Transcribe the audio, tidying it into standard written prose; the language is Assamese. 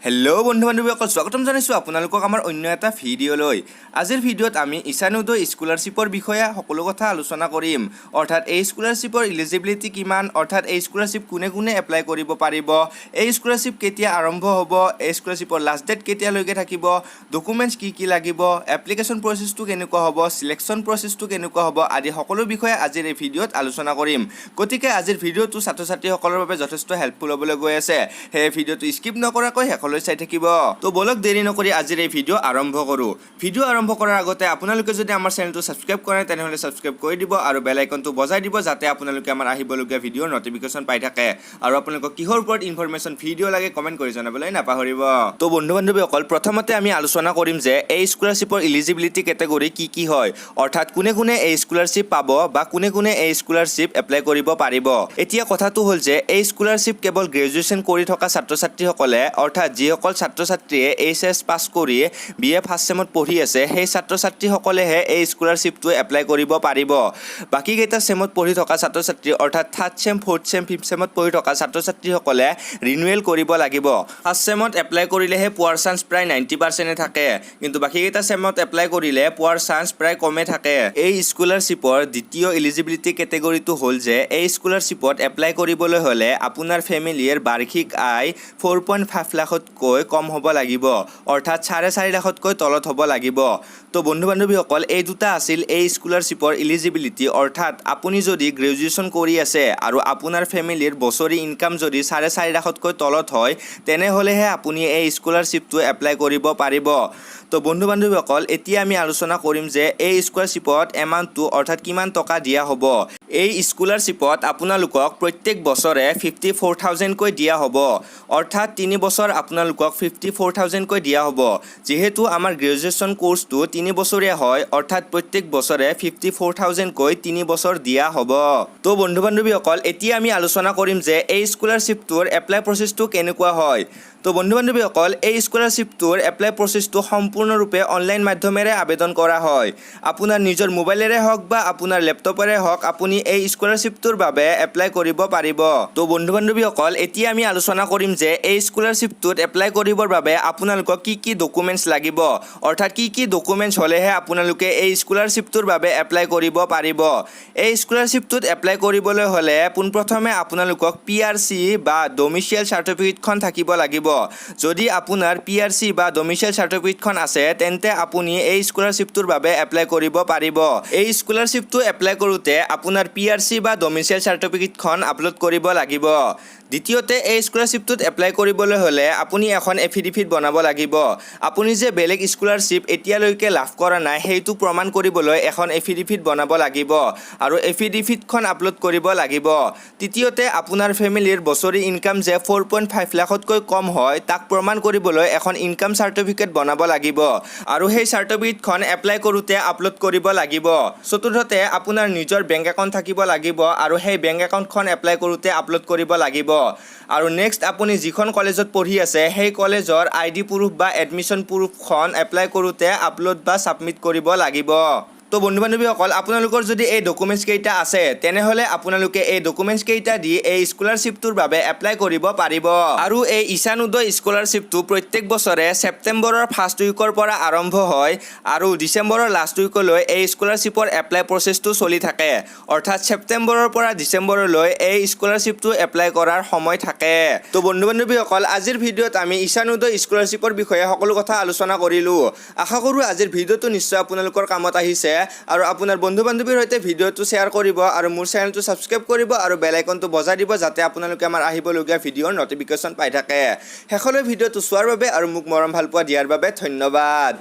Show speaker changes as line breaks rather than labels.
হেল্ল' বন্ধু-বান্ধৱীসকল, স্বাগতম জনাইছোঁ আপোনালোকক আমাৰ অন্য এটা ভিডিঅ'লৈ। আজিৰ ভিডিঅ'ত আমি ঈশান উদয় স্কলাৰশ্বিপৰ বিষয়ে সকলো কথা আলোচনা কৰিম। অৰ্থাৎ এই স্কলাৰশ্বিপৰ ইলিজিবিলিটি কিমান, অৰ্থাৎ এই স্কলাৰশ্বিপ কোনে কোনে এপ্লাই কৰিব পাৰিব, এই স্কলাৰশ্বিপ কেতিয়া আৰম্ভ হ'ব, এই স্কলাৰশ্বিপৰ লাষ্ট ডেট কেতিয়ালৈকে থাকিব, ডকুমেণ্টছ কি লাগিব, এপ্লিকেশ্যন প্ৰচেছটো কেনেকুৱা হ'ব, চিলেকশ্যন প্ৰচেছটো কেনেকুৱা হ'ব আদি সকলো বিষয়ে আজিৰ এই ভিডিঅ'ত আলোচনা কৰিম। গতিকে আজিৰ ভিডিঅ'টো ছাত্ৰ ছাত্ৰীসকলৰ বাবে যথেষ্ট হেল্পফুল হ'বলৈ গৈ আছে। সেই ভিডিঅ'টো স্কিপ নকৰাকৈ শেষলৈ চাই থাকিব। তো বলক দেৰি নকৰি আজিৰ এই ভিডিঅ' আৰম্ভ কৰোঁ। ভিডিঅ' আৰম্ভ কৰাৰ আগতে আপোনালোকে যদি আমাৰ চেনেলটো ছাবস্ক্ৰাইব কৰে তেনেহ'লে ছাবস্ক্ৰাইব কৰি দিব আৰু বেল আইকনটো বজাই দিব, যাতে আপোনালোকে আমাৰ আহিবলগীয়া ভিডিঅ'ৰ নটিফিকেশ্যন পাই থাকে। আৰু আপোনালোকক কিহৰ ওপৰত ইনফৰমেশ্যন ভিডিঅ' লাগে কমেণ্ট কৰি জনাবলৈ নাপাহৰিব। তো বন্ধু-বান্ধৱীসকল, প্ৰথমতে আমি আলোচনা কৰিম যে এই স্কলাৰশ্বিপৰ ইলিজিবিলিটি কেটেগৰী কি হয়, অৰ্থাৎ কোনে কোনে এই স্কলাৰশ্বিপ পাব বা কোনে কোনে এই স্কলাৰশ্বিপ এপ্লাই কৰিব পাৰিব। এতিয়া কথাটো হ'ল যে এই স্কলাৰশ্বিপ কেৱল গ্ৰেজুৱেশ্যন কৰি থকা ছাত্ৰ ছাত্ৰীসকলে, অৰ্থাৎ যিসকল ছাত্ৰ ছাত্ৰীয়ে HS পাছ কৰি BA ফাৰ্ষ্ট চেমত পঢ়ি আছে সেই ছাত্ৰ ছাত্ৰীসকলেহে এই স্কলাৰশ্বিপটো এপ্লাই কৰিব পাৰিব। বাকীকেইটা চেমত পঢ়ি থকা ছাত্ৰ ছাত্ৰী, অৰ্থাৎ থাৰ্ড চেম, ফ'ৰ্থ চেম, ফিফ্থ চেমত পঢ়ি থকা ছাত্ৰ ছাত্ৰীসকলে ৰিনুৱেল কৰিব লাগিব। ফাৰ্ষ্ট চেমত এপ্লাই কৰিলেহে পোৱাৰ চান্স প্ৰায় 90% থাকে, কিন্তু বাকীকেইটা চেমত এপ্লাই কৰিলে পোৱাৰ চান্স প্ৰায় কমে থাকে। এই স্কলাৰশ্বিপৰ দ্বিতীয় ইলিজিবিলিটি কেটেগৰীটো হ'ল যে এই স্কলাৰশ্বিপত এপ্লাই কৰিবলৈ হ'লে আপোনাৰ ফেমিলিৰ বাৰ্ষিক আয় 4.5 লাখতকৈ কম হ'ব লাগিব, অৰ্থাৎ 4.5 লাখতকৈ তলত হ'ব লাগিব। তো বন্ধু-বান্ধৱীসকল, এই দুটা আছিল এই স্কলাৰশ্বিপৰ ইলিজিবিলিটি। অৰ্থাৎ আপুনি যদি গ্ৰেজুৱেশ্যন কৰি আছে আৰু আপোনাৰ ফেমিলিৰ বছৰি ইনকাম যদি 4.5 লাখতকৈ তলত হয় তেনেহ'লেহে আপুনি এই স্কলাৰশ্বিপটো এপ্লাই কৰিব পাৰিব। তো বন্ধু-বান্ধৱীসকল, এতিয়া আমি আলোচনা কৰিম যে এই স্কলাৰশ্বিপত এমাউণ্টটো, অৰ্থাৎ কিমান টকা দিয়া হ'ব। এই স্কলাৰশ্বিপত আপোনালোকক প্ৰত্যেক বছৰে 54,000কৈ দিয়া হ'ব, অৰ্থাৎ 3 বছৰ আপোনালোকক 54,000কৈ দিয়া হ'ব। যিহেতু আমাৰ গ্ৰেজুৱেশ্যন কোৰ্চটো 3 বছৰীয়া হয়, অৰ্থাৎ প্ৰত্যেক বছৰে 54,000কৈ 3 বছৰ দিয়া হ'ব। তো বন্ধু-বান্ধৱীসকল, এতিয়া আমি আলোচনা কৰিম যে এই স্কলাৰশ্বিপটোৰ এপ্লাই প্ৰচেছটো কেনেকুৱা হয়। তো বন্ধু-বান্ধৱীসকল, এই স্কলাৰশ্বিপটোৰ এপ্লাই প্ৰচেছটো সম্পূৰ্ণৰূপে অনলাইন মাধ্যমেৰে আবেদন কৰা হয়। আপোনাৰ নিজৰ মোবাইলেৰে হওক বা আপোনাৰ লেপটপেৰে হওক আপুনি এই স্কলাৰশ্বিপটোৰ বাবে এপ্লাই কৰিব পাৰিব। তো বন্ধু-বান্ধৱীসকল, এতিয়া আমি আলোচনা কৰিম যে এই স্কলাৰশ্বিপটোত এপ্লাই কৰিবৰ বাবে আপোনালোকক কি ডকুমেণ্টছ লাগিব, অৰ্থাৎ কি ডকুমেণ্টছ হ'লেহে আপোনালোকে এই স্কলাৰশ্বিপটোৰ বাবে এপ্লাই কৰিব পাৰিব। এই স্কলাৰশ্বিপটোত এপ্লাই কৰিবলৈ হ'লে পোনপ্ৰথমে আপোনালোকক PRC বা ডমিচিয়েল চাৰ্টিফিকেটখন থাকিব লাগিব। যদি আপোনাৰ PRC বা ডমিচিয়েল চাৰ্টিফিকেটখন আছে তেন্তে আপুনি এই স্কলাৰশ্বিপটোৰ বাবে এপ্লাই কৰিব পাৰিব। এই স্কলাৰশ্বিপটো এপ্লাই কৰোঁতে আপোনাৰ PRC বা ডমিচিয়েল চাৰ্টিফিকেটখন আপলোড কৰিব লাগিব। দ্বিতীয়তে, এই স্কলাৰশ্বিপটোত এপ্লাই কৰিবলৈ হ'লে আপুনি এখন এফিডেভিট বনাব লাগিব। আপুনি যে বেলেগ স্কলাৰশ্বিপ এতিয়ালৈকে লাভ কৰা নাই সেইটো প্ৰমাণ কৰিবলৈ এখন এফিডেভিট বনাব লাগিব আৰু এফিডেভিটখন আপলোড কৰিব লাগিব। তৃতীয়তে, আপোনাৰ ফেমিলিৰ বছৰি ইনকাম যে 4.5 লাখতকৈ কম হয় তাক প্ৰমাণ কৰিবলৈ এখন ইনকাম চাৰ্টিফিকেট বনাব লাগিব আৰু সেই চাৰ্টিফিকেটখন এপ্লাই কৰোঁতে আপলোড কৰিব লাগিব। চতুৰ্থতে, আপোনাৰ নিজৰ বেংক একাউণ্ট থাকিব লাগিব আৰু সেই বেংক একাউণ্টখন এপ্লাই কৰোঁতে আপলোড কৰিব লাগিব। আৰু নেক্সট, আপুনি যিখন কলেজত পঢ়ি আছে সেই কলেজৰ ID প্ৰুফ বা এডমিশ্যন প্ৰুফখন এপ্লাই কৰোঁতে আপলোড বা ছাবমিট কৰিব লাগিব। তো বন্ধু-বান্ধৱীসকল, আপোনালোকৰ যদি এই ডকুমেণ্টছ কেইটা আছে তেনেহ'লে আপোনালোকে এই ডকুমেণ্টছ কেইটা দি এই স্কলাৰশ্বিপটোৰ বাবে এপ্লাই কৰিব পাৰিব। আৰু এই ঈশান উদয় স্কলাৰশ্বিপটো প্ৰত্যেক বছৰে ছেপ্টেম্বৰৰ ফাৰ্ষ্ট উইকৰ পৰা আৰম্ভ হয় আৰু ডিচেম্বৰৰ লাষ্ট উইকলৈ এই স্কলাৰশ্বিপৰ এপ্লাই প্ৰচেছটো চলি থাকে। অৰ্থাৎ ছেপ্টেম্বৰৰ পৰা ডিচেম্বৰলৈ এই স্কলাৰশ্বিপটো এপ্লাই কৰাৰ সময় থাকে। তো বন্ধু-বান্ধৱীসকল, আজিৰ ভিডিঅ'ত আমি ঈশান উদয় স্কলাৰশ্বিপৰ বিষয়ে সকলো কথা আলোচনা কৰিলোঁ। আশা কৰোঁ আজিৰ ভিডিঅ'টো নিশ্চয় আপোনালোকৰ কামত আহিছে আৰু আপোনাৰ বন্ধু-বান্ধৱীৰ সৈতে ভিডিঅ'টো শ্বেয়াৰ কৰিব আৰু মোৰ চেনেলটো ছাবস্ক্ৰাইব কৰিব আৰু বেল আইকনটো বজাই দিব, যাতে আপোনালোকে আমাৰ আহিবলগীয়া ভিডিঅ'ৰ নটিফিকেশ্যন পাই থাকে। শেষলৈ ভিডিঅ'টো চোৱাৰ বাবে আৰু মোক মৰম ভাল পোৱা দিয়াৰ বাবে ধন্যবাদ।